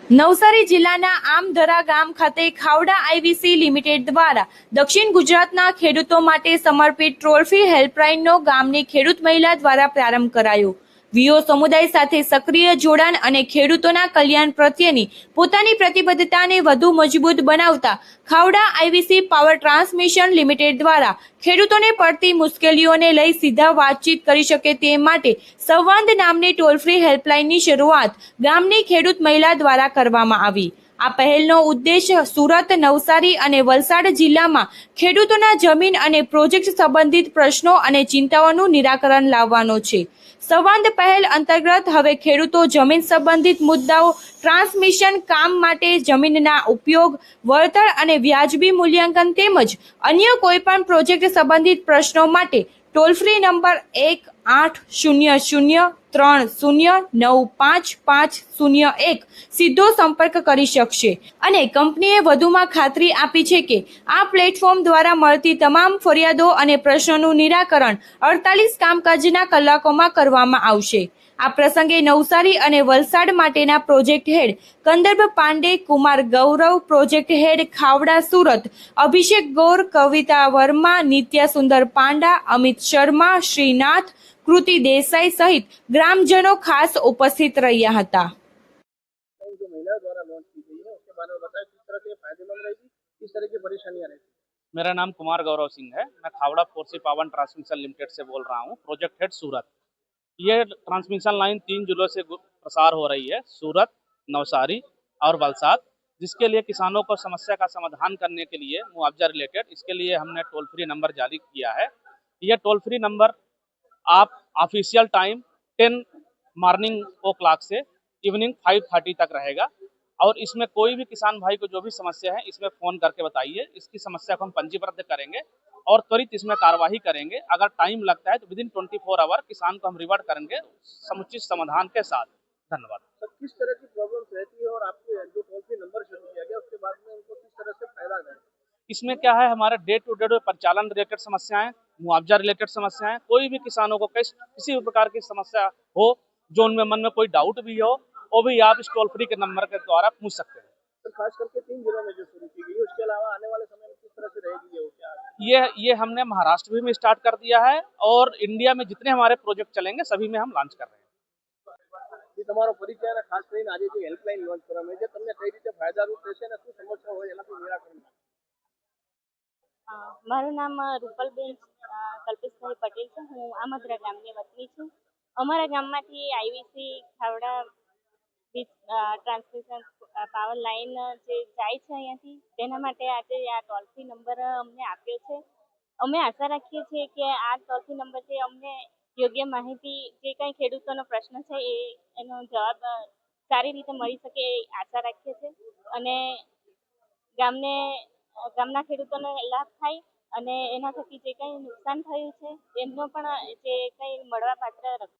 નવસારી જિલ્લાના આમદરા ગામ ખાતે ખાવડા આઈવીસી લિમિટેડ દ્વારા દક્ષિણ ગુજરાતના ખેડૂતો માટે સમર્પિત ટોલ ફ્રી હેલ્પલાઇનનો ગામની ખેડૂત મહિલા દ્વારા પ્રારંભ કરાયો। વીઓ સમુદાય સાથે સક્રિય જોડાણ અને ખેડૂતોના કલ્યાણ પ્રત્યેની પોતાની પ્રતિબદ્ધતાને વધુ મજબૂત બનાવતા ખાવડા આઈવીસી પાવર ટ્રાન્સમિશન લિમિટેડ દ્વારા ખેડૂતોને પડતી મુશ્કેલીઓને લઈ સીધા વાતચીત કરી શકે તે માટે સંવાદ નામની ટોલ ફ્રી હેલ્પલાઇનની શરૂઆત ગામની ખેડૂત મહિલા દ્વારા કરવામાં આવી। આ પહેલનો ઉદ્દેશ સુરત, નવસારી અને વલસાડ જિલ્લામાં ખેડૂતોના જમીન અને પ્રોજેક્ટ સંબંધિત પ્રશ્નો અને ચિંતાઓનું નિરાકરણ લાવવાનો છે। સંવાદ પહેલ અંતર્ગત હવે ખેડૂતો જમીન સંબંધિત મુદ્દાઓ, ટ્રાન્સમિશન કામ માટે જમીનના ઉપયોગ, વળતર અને વ્યાજબી મૂલ્યાંકન તેમજ અન્ય કોઈપણ પ્રોજેક્ટ સંબંધિત પ્રશ્નો માટે ટોલ ફ્રી નંબર 1-800-30955001 સીધો સંપર્ક કરી શકશે અને કંપનીએ વધુમાં ખાતરી આપી છે કે આ પ્લેટફોર્મ દ્વારા મળતી તમામ ફરિયાદો અને પ્રશ્નોનું નિરાકરણ 48 કામકાજના કલાકોમાં કરવામાં આવશે। આ પ્રસંગે નવસારી અને વલસાડ માટેના પ્રોજેક્ટ હેડ કંદર્પ પાંડે, કુમાર ગૌરવ, પ્રોજેક્ટ હેડ ખાવડા સુરત અભિષેક ગૌર, કવિતા વર્મા, નિત્યા સુંદર પાંડા, અમિત શર્મા, શ્રીનાથ, કૃતિ દેસાઈ સહિત ગ્રામજનો ખાસ ઉપસ્થિત રહ્યા હતા। मेरा नाम कुमार गौरव सिंह है। मैं खावड़ा फोर्सी पावर ट्रांसमिशन लिमिटेड से बोल रहा हूँ, प्रोजेक्ट हेड सूरत। ये ट्रांसमिशन लाइन 3 जिलों से प्रसार हो रही है, सूरत, नवसारी और वलसाड, जिसके लिए किसानों को समस्या का समाधान करने के लिए मुआवजा रिलेटेड इसके लिए हमने टोल फ्री नंबर जारी किया है। यह टोल फ्री नंबर आप ऑफिशियल टाइम 10 मॉर्निंग ओ क्लॉक से इवनिंग 5:30 तक रहेगा और इसमें कोई भी किसान भाई को जो भी समस्या है इसमें फ़ोन करके बताइए। इसकी समस्या को हम पंजीबद्ध करेंगे और त्वरित इसमें कार्यवाही करेंगे। अगर टाइम लगता है तो विदिन 24 आवर किसान को हम रिवर्ट करेंगे समुचित समाधान के साथ। धन्यवाद। तो किस तरह की प्रॉब्लम्स रहती है और आपके जो टोल फ्री नंबर शुरू किया गया उसके बाद में उनको किस तरह से फायदा है? इसमें क्या है, हमारे डे टू डे परिचालन रिलेटेड समस्याएं, मुआवजा रिलेटेड समस्याएं, कोई भी किसानों को किसी भी प्रकार की समस्या हो, जो उनमें मन में कोई डाउट भी हो, वो भी आप इस टोल फ्री के नंबर के द्वारा पूछ सकते हैं। तो खास करके 3 जिलों में जो शुरू की गई, उसके अलावा आने वाले समय में किस तरह से रहेगी ये, वो क्या है? ये हमने महाराष्ट्र भी में स्टार्ट कर दिया है और इंडिया में जितने हमारे प्रोजेक्ट चलेंगे सभी में हम लॉन्च कर रहे हैं। તમારો પરિચય અને ખાસ કરીને આજે જે હેલ્પલાઇન લોન્ચ કરવામાં આવી છે તમને કઈ રીતે ફાયદારૂપ રહેશે અને શું સમસ્યા હોય એનાથી નિરાકરણ? મારું નામ રૂપલબેન કલ્પેશભાઈ પટેલ છે। હું આમદરા ગામની વતની છું। અમારા ગામમાંથી આઈવીસી ખાવડા વીજ ટ્રાન્સમિશન પાવર લાઇન જે જાય છે અહીંયાથી તેના માટે આજે આ ટોલ ફ્રી નંબર અમને આપ્યો છે। અમે આશા રાખીએ છીએ કે આ ટોલ ફ્રી નંબરથી અમને યોગ્ય માહિતી, જે કંઈ ખેડૂતોનો પ્રશ્ન છે એનો જવાબ સારી રીતે મળી શકે એ આશા રાખીએ છીએ અને ગામના ખેડૂતોને લાભ થાય અને એના થકી જે કંઈ નુકસાન થયું છે એમનો પણ જે કંઈ મળવાપાત્ર